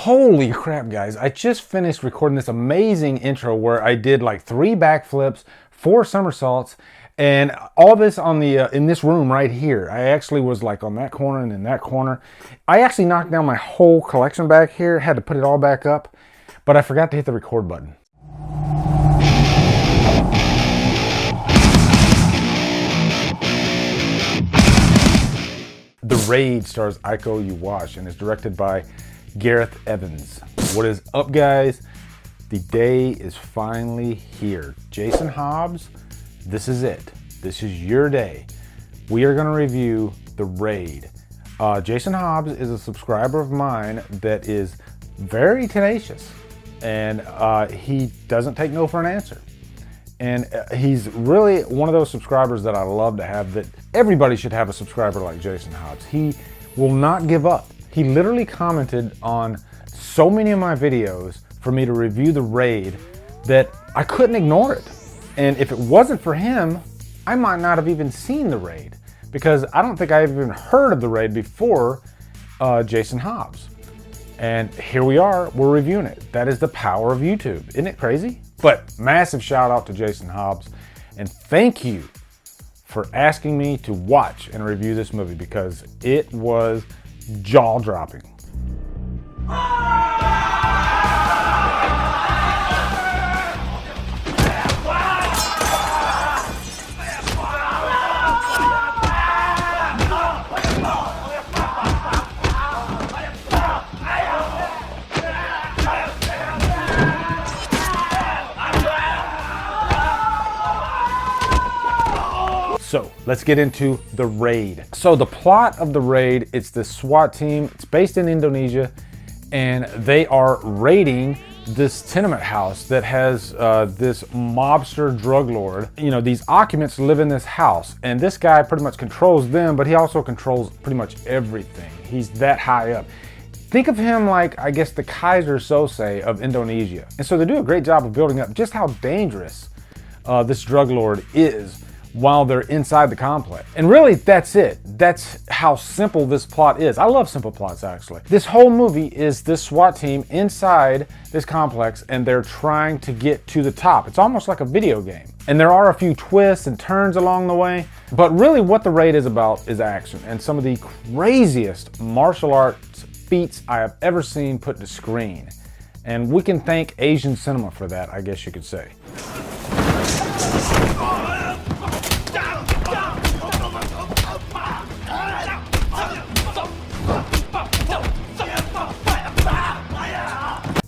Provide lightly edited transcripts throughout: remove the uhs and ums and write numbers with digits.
Holy crap, guys. I just finished recording this amazing intro where I did like 3 backflips, 4 somersaults, and all this on the in this room right here. I actually was like on that corner and in that corner. I actually knocked down my whole collection back here, had to put it all back up, but I forgot to hit the record button. The Raid stars Iko Uwais and is directed by Gareth Evans. What is up, guys? The day is finally here. Jason Hobbs, this is it. This is your day. We are going to review The Raid. Jason Hobbs is a subscriber of mine that is very tenacious, and he doesn't take no for an answer. And he's really one of those subscribers that I love to have, that everybody should have a subscriber like Jason Hobbs. He will not give up. He literally commented on so many of my videos for me to review The Raid that I couldn't ignore it. And if it wasn't for him, I might not have even seen The Raid, because I don't think I even heard of The Raid before Jason Hobbs. And here we are, we're reviewing it. That is the power of YouTube. Isn't it crazy? But massive shout out to Jason Hobbs, and thank you for asking me to watch and review this movie, because it was jaw-dropping. So let's get into The Raid. So the plot of The Raid, it's this SWAT team. It's based in Indonesia, and they are raiding this tenement house that has this mobster drug lord. You know, these occupants live in this house, and this guy pretty much controls them, but he also controls pretty much everything. He's that high up. Think of him like, I guess, the Kaiser Sose of Indonesia. And so they do a great job of building up just how dangerous this drug lord is while they're inside the complex. And really, that's it. That's how simple this plot is. I love simple plots, actually. This whole movie is this SWAT team inside this complex, and they're trying to get to the top. It's almost like a video game. And there are a few twists and turns along the way, but really what The Raid is about is action and some of the craziest martial arts feats I have ever seen put to screen. And we can thank Asian cinema for that, I guess you could say.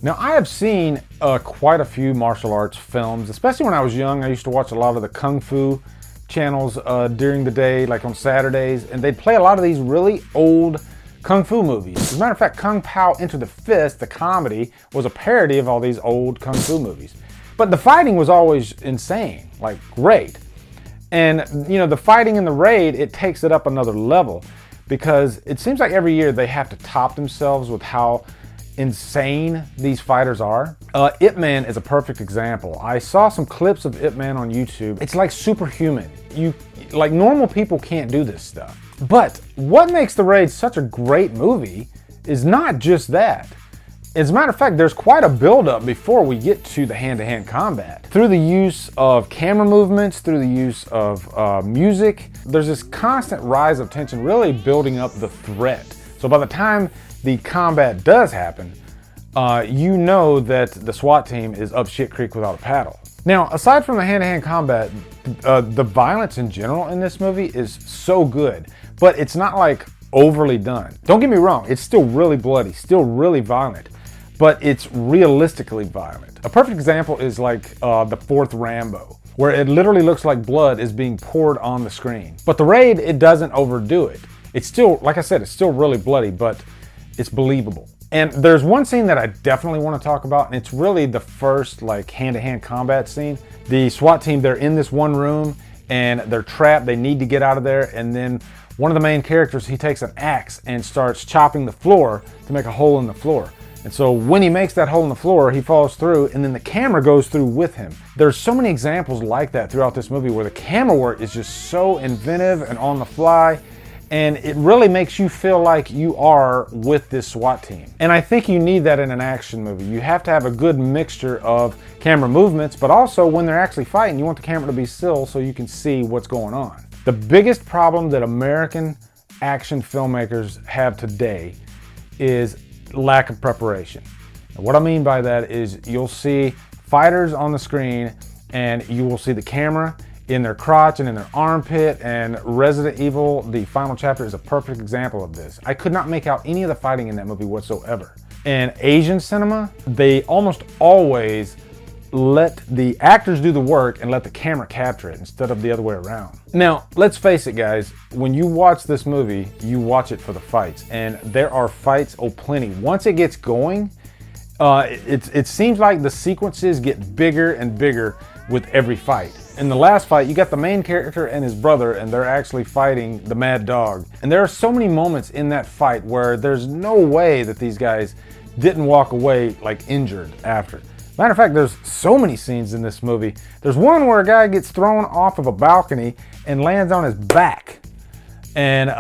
Now, I have seen quite a few martial arts films, especially when I was young. I used to watch a lot of the Kung Fu channels during the day, like on Saturdays, and they'd play a lot of these really old Kung Fu movies. As a matter of fact, Kung Pao Enter the Fist, the comedy, was a parody of all these old Kung Fu movies. But the fighting was always insane, like great. And, you know, the fighting in The Raid, it takes it up another level, because it seems like every year they have to top themselves with how insane these fighters are. Ip Man is a perfect example. I saw some clips of Ip Man on YouTube. It's like superhuman. Like normal people can't do this stuff. But what makes The Raid such a great movie is not just that. As a matter of fact, there's quite a buildup before we get to the hand-to-hand combat. Through the use of camera movements, through the use of music, there's this constant rise of tension really building up the threat. So by the time the combat does happen, you know that the SWAT team is up shit creek without a paddle. Now, aside from the hand-to-hand combat, the violence in general in this movie is so good, but it's not like overly done. Don't get me wrong, it's still really bloody, still really violent, but it's realistically violent. A perfect example is like the 4th Rambo, where it literally looks like blood is being poured on the screen. But The Raid, it doesn't overdo it. It's still, like I said, it's still really bloody, but it's believable. And there's one scene that I definitely want to talk about, and it's really the first like hand-to-hand combat scene. The SWAT team, they're in this one room and they're trapped. They need to get out of there, and then one of the main characters, he takes an axe and starts chopping the floor to make a hole in the floor. And so when he makes that hole in the floor, he falls through, and then the camera goes through with him. There's so many examples like that throughout this movie where the camera work is just so inventive and on the fly. And it really makes you feel like you are with this SWAT team. And I think you need that in an action movie. You have to have a good mixture of camera movements, but also when they're actually fighting, you want the camera to be still so you can see what's going on. The biggest problem that American action filmmakers have today is lack of preparation. And what I mean by that is you'll see fighters on the screen and you will see the camera in their crotch and in their armpit, and Resident Evil, the final chapter, is a perfect example of this. I could not make out any of the fighting in that movie whatsoever. In Asian cinema, they almost always let the actors do the work and let the camera capture it instead of the other way around. Now, let's face it, guys, when you watch this movie, you watch it for the fights, and there are fights, oh plenty. Once it gets going, it seems like the sequences get bigger and bigger with every fight. In the last fight, you got the main character and his brother, and they're actually fighting the Mad Dog. And there are so many moments in that fight where there's no way that these guys didn't walk away like injured after. Matter of fact, there's so many scenes in this movie. There's one where a guy gets thrown off of a balcony and lands on his back. And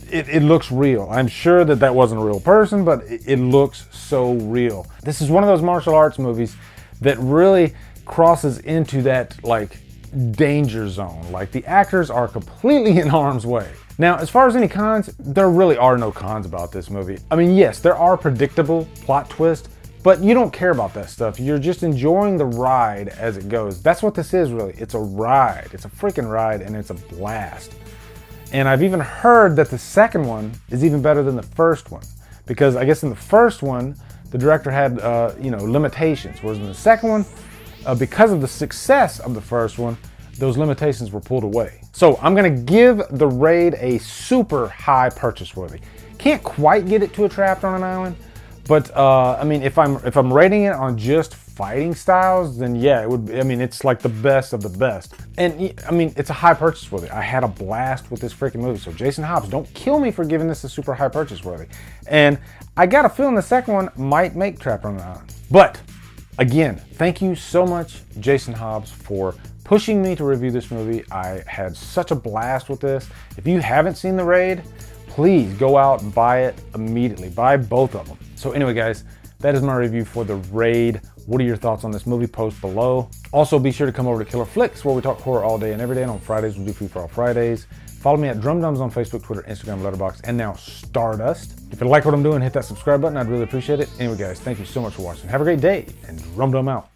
it looks real. I'm sure that that wasn't a real person, but it looks so real. This is one of those martial arts movies that really crosses into that like danger zone. Like the actors are completely in harm's way. Now, as far as any cons, there really are no cons about this movie. I mean, yes, there are predictable plot twists, but you don't care about that stuff. You're just enjoying the ride as it goes. That's what this is really. It's a ride. It's a freaking ride, and it's a blast. And I've even heard that the second one is even better than the first one, because I guess in the first one, the director had limitations, whereas in the second one, because of the success of the first one, those limitations were pulled away. So I'm gonna give The Raid a super high purchase worthy. Can't quite get it to a Trapped on an Island, but I mean, if I'm rating it on just fighting styles, then yeah, it would. I mean, it's like the best of the best. And I mean, it's a high purchase worthy. I had a blast with this freaking movie. So Jason Hobbs, don't kill me for giving this a super high purchase worthy. And I got a feeling the second one might make Trapped on an Island. But again, thank you so much, Jason Hobbs, for pushing me to review this movie. I had such a blast with this. If you haven't seen The Raid, please go out and buy it immediately. Buy both of them. So anyway, guys, that is my review for The Raid. What are your thoughts on this movie? Post below. Also, be sure to come over to Killer Flicks, where we talk horror all day and every day. And on Fridays, we do Free For All Fridays. Follow me at Drumdums on Facebook, Twitter, Instagram, Letterboxd, and now Stardust. If you like what I'm doing, hit that subscribe button. I'd really appreciate it. Anyway, guys, thank you so much for watching. Have a great day, and Drumdum out.